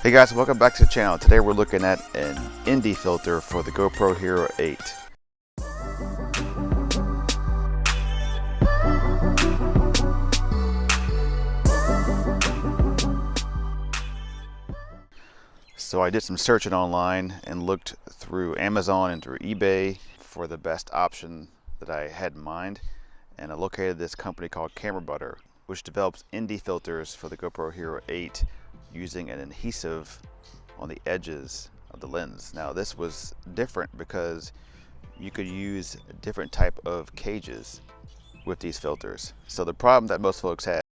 Hey guys, welcome back to the channel. Today we're looking at an ND filter for the GoPro Hero 8. So I did some searching online and looked through Amazon and through eBay for the best option that I had in mind. And I located this company called Camera Butter, which develops ND filters for the GoPro Hero 8 using an adhesive on the edges of the lens. Now this was different because you could use a different type of cages with these filters. So the problem that most folks have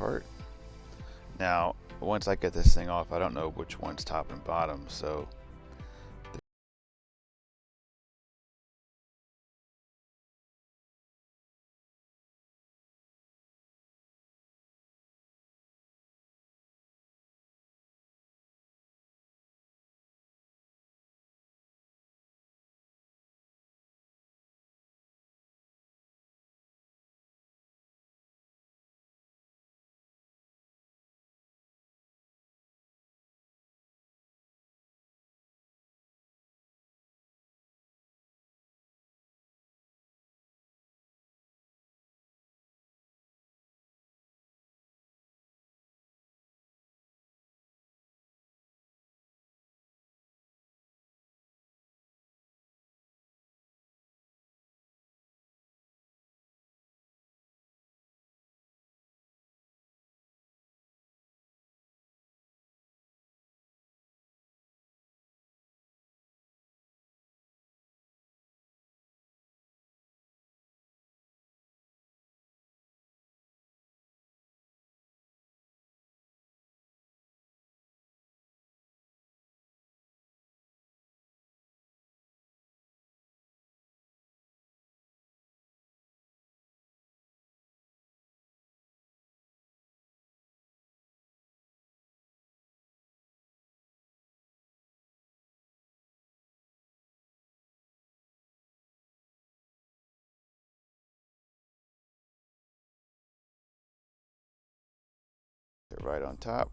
part. Now, once I get this thing off, I don't know which one's top and bottom, so it right on top,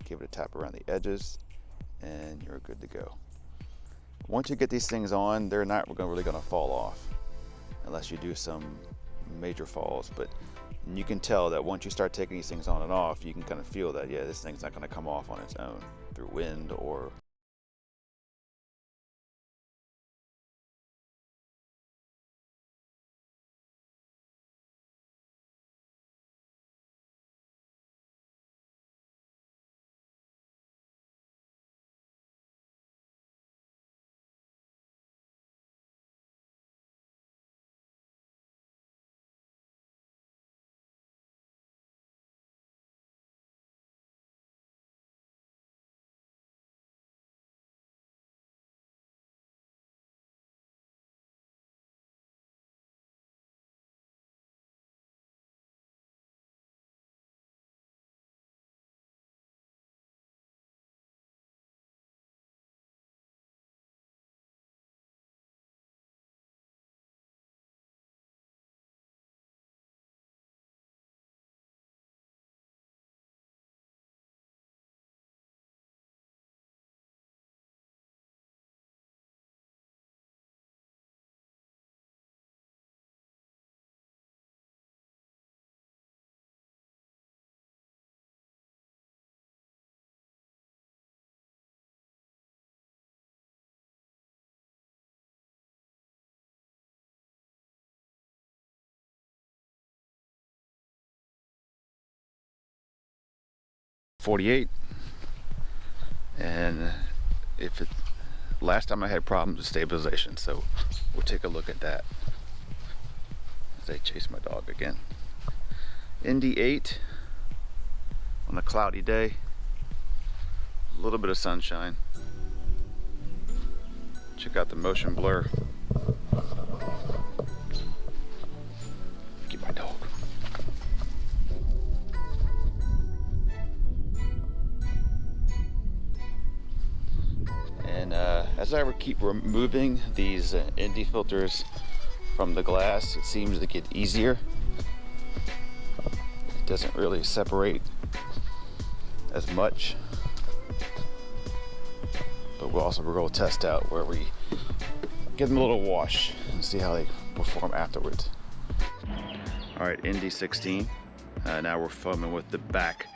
give it a tap around the edges, and you're good to go. Once you get these things on, they're not really going to fall off unless you do some major falls, but you can tell that once you start taking these things on and off, you can kind of feel that, yeah, this thing's not going to come off on its own through wind or .48. And last time I had problems with stabilization, so we'll take a look at that as I chase my dog again. Indy 8 on a cloudy day, a little bit of sunshine. Check out the motion blur. Get my dog. And as I keep removing these ND filters from the glass, it seems to get easier. It doesn't really separate as much. But we're going to test out where we give them a little wash and see how they perform afterwards. All right, ND 16. Now we're filming with the back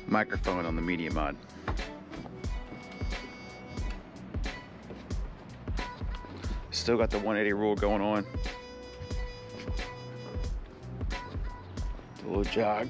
microphone on the medium mod. Still got the 180 rule going on. A little jog.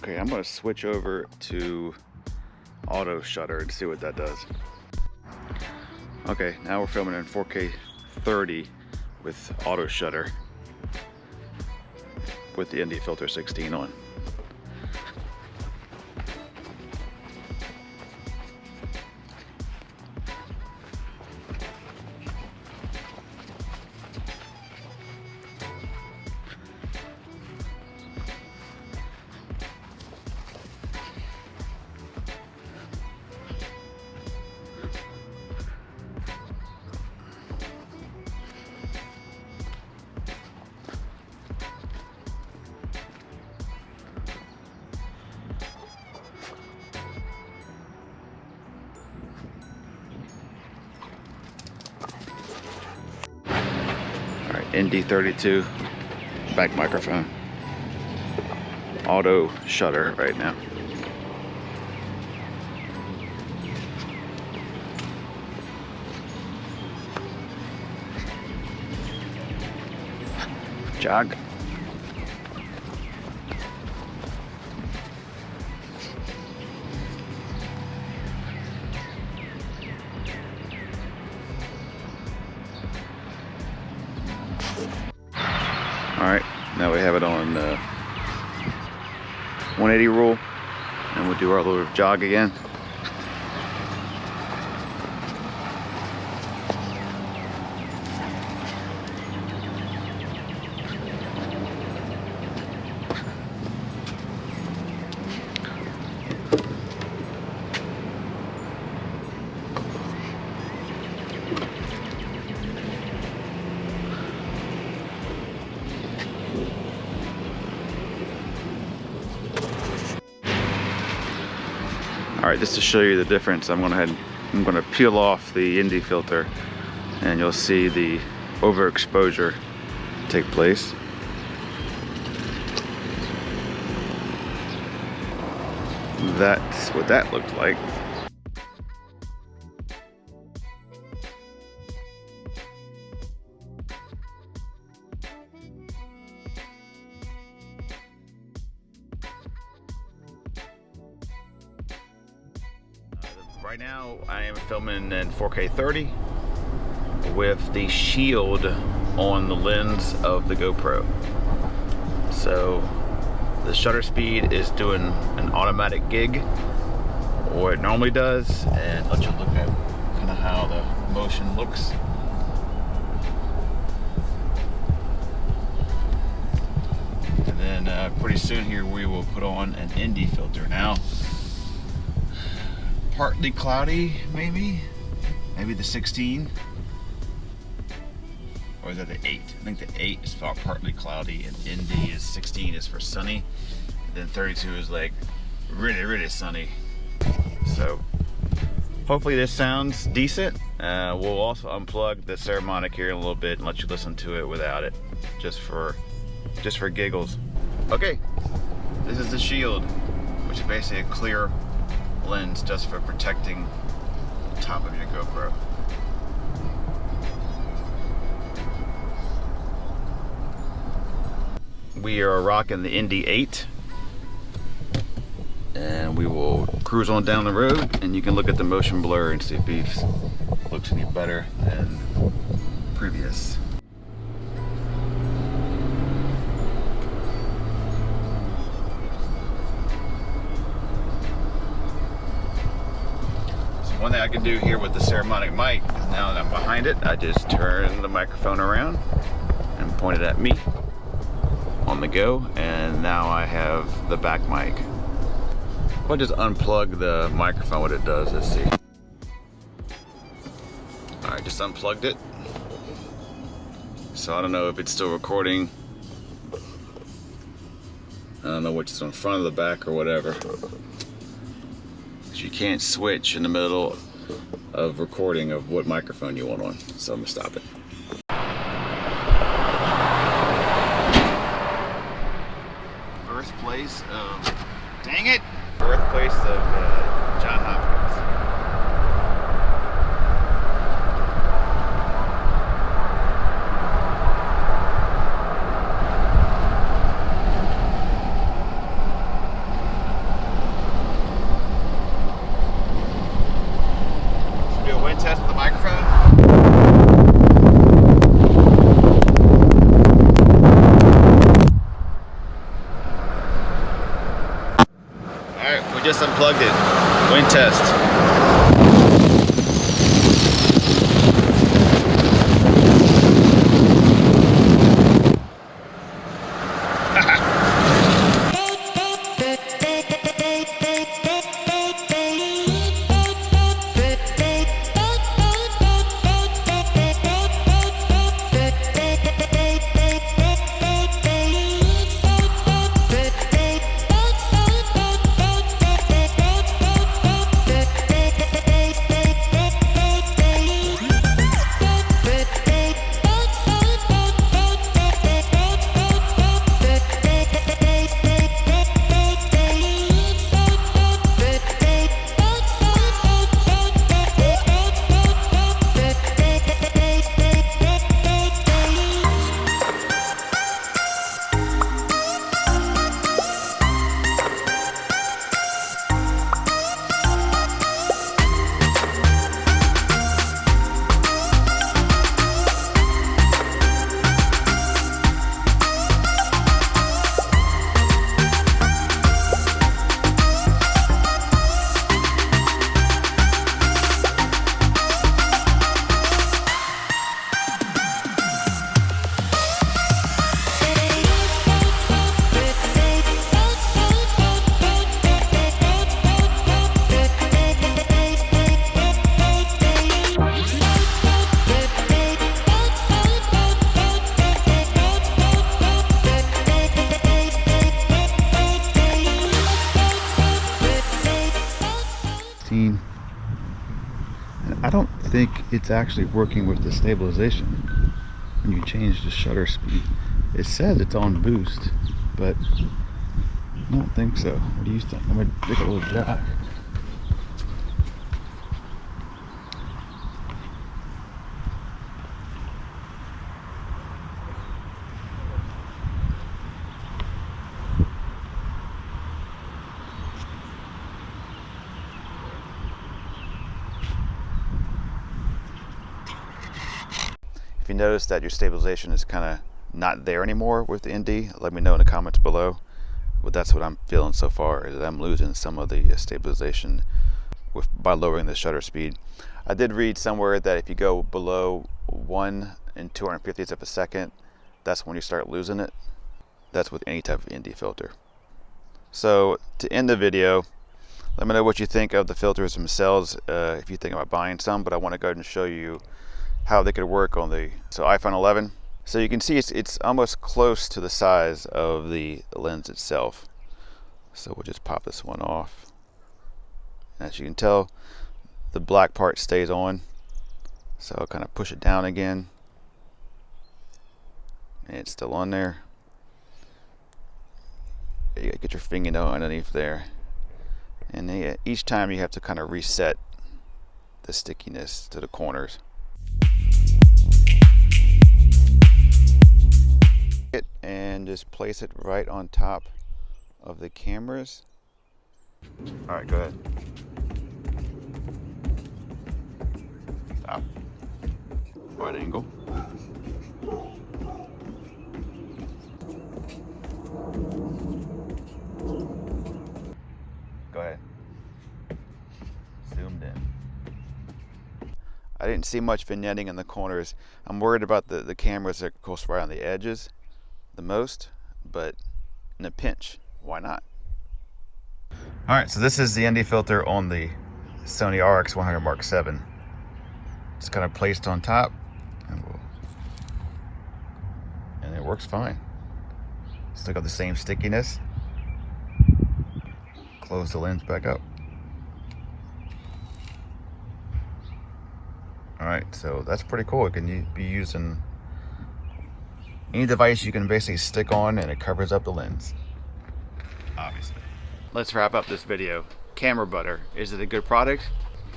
Okay, I'm going to switch over to auto shutter and see what that does. Okay, now we're filming in 4K 30 with auto shutter with the ND filter 16 on. ND32 back microphone, auto shutter right now. Jog. Alright, now we have it on 180 rule, and we'll do our little jog again. All right, just to show you the difference, I'm gonna peel off the ND filter, and you'll see the overexposure take place. That's what that looked like. Right now I am filming in 4K 30 with the shield on the lens of the GoPro. So the shutter speed is doing an automatic gig, or it normally does, and let you look at kind of how the motion looks. And then pretty soon here we will put on an ND filter. Now, partly cloudy, maybe the 16, or is that the 8? I think the 8 is for partly cloudy, and ND is 16 is for sunny, and then 32 is like really sunny. So hopefully this sounds decent. We'll also unplug the Ceramonic here in a little bit and let you listen to it without it, just for giggles. Okay, this is the shield, which is basically a clear lens just for protecting the top of your GoPro. We are rocking the ND 8, and we will cruise on down the road, and you can look at the motion blur and see if it looks any better than previous. One thing I can do here with the Ceramonic mic is, now that I'm behind it, I just turn the microphone around and point it at me on the go, and now I have the back mic. If I just unplug the microphone, what it does, let's see. All right, just unplugged it. So I don't know if it's still recording. I don't know which is on front of the back or whatever. You can't switch in the middle of recording of what microphone you want on, so I'm gonna stop it. Birthplace of, dang it! Birthplace of John Hopkins. Test with the microphone. Alright, we just unplugged it. Wind test. I don't think it's actually working with the stabilization when you change the shutter speed. It says it's on boost, but I don't think so. What do you think? I'm gonna take a little jack. If you notice that your stabilization is kind of not there anymore with the ND, let me know in the comments below. But that's what I'm feeling so far, is that I'm losing some of the stabilization by lowering the shutter speed. I did read somewhere that if you go below 1 250th of a second, that's when you start losing it. That's with any type of ND filter. So to end the video, let me know what you think of the filters themselves, if you think about buying some, but I want to go ahead and show you how they could work on the iPhone 11. So you can see it's almost close to the size of the lens itself. So we'll just pop this one off. As you can tell, the black part stays on. So I'll kind of push it down again. And it's still on there. You gotta get your fingernail underneath there. And each time you have to kind of reset the stickiness to the corners. And just place it right on top of the cameras. All right, go ahead. Stop. Right angle. Go ahead. Zoomed in. I didn't see much vignetting in the corners. I'm worried about the cameras that are close right on the edges the most, but in a pinch, why not? All right, so this is the ND filter on the Sony rx100 Mark VII. It's kind of placed on top, and it works fine. Still got the same stickiness. Close the lens back up. All right, so that's pretty cool. It can be used in any device you can basically stick on, and it covers up the lens, obviously. Let's wrap up this video. Camera butter, is it a good product?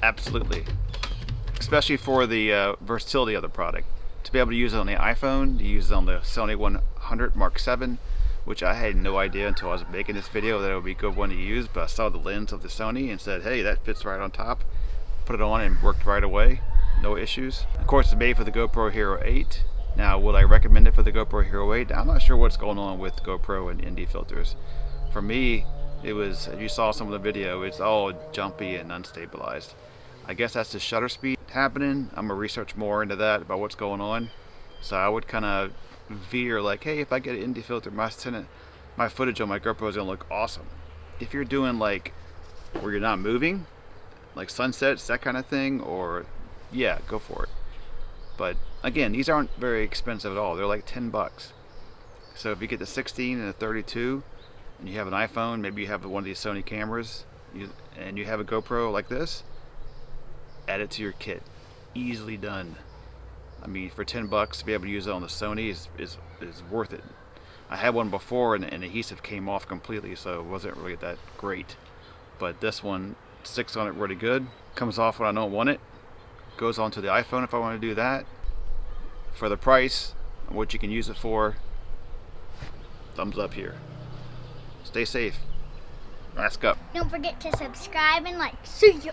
Absolutely. Especially for the versatility of the product. To be able to use it on the iPhone, to use it on the Sony 100 Mark VII, which I had no idea until I was making this video that it would be a good one to use, but I saw the lens of the Sony and said, hey, that fits right on top. Put it on and worked right away. No issues. Of course, it's made for the GoPro Hero 8. Now, would I recommend it for the GoPro Hero 8? I'm not sure what's going on with GoPro and ND filters. For me, it was, as you saw some of the video, it's all jumpy and unstabilized. I guess that's the shutter speed happening. I'm gonna research more into that about what's going on. So I would kind of veer like, hey, if I get an ND filter, my footage on my GoPro is gonna look awesome. If you're doing like where you're not moving, like sunsets, that kind of thing, or yeah, go for it. But again, these aren't very expensive at all. They're like 10 bucks. So if you get the 16 and the 32 and you have an iPhone, maybe you have one of these Sony cameras, and you have a GoPro like this, add it to your kit. Easily done. I mean, for 10 bucks to be able to use it on the Sony is worth it. I had one before and the adhesive came off completely, so it wasn't really that great. But this one sticks on it really good. Comes off when I don't want it. Goes onto the iPhone if I want to do that. For the price, what you can use it for, thumbs up here. Stay safe. Mask up. Don't forget to subscribe and like. See ya.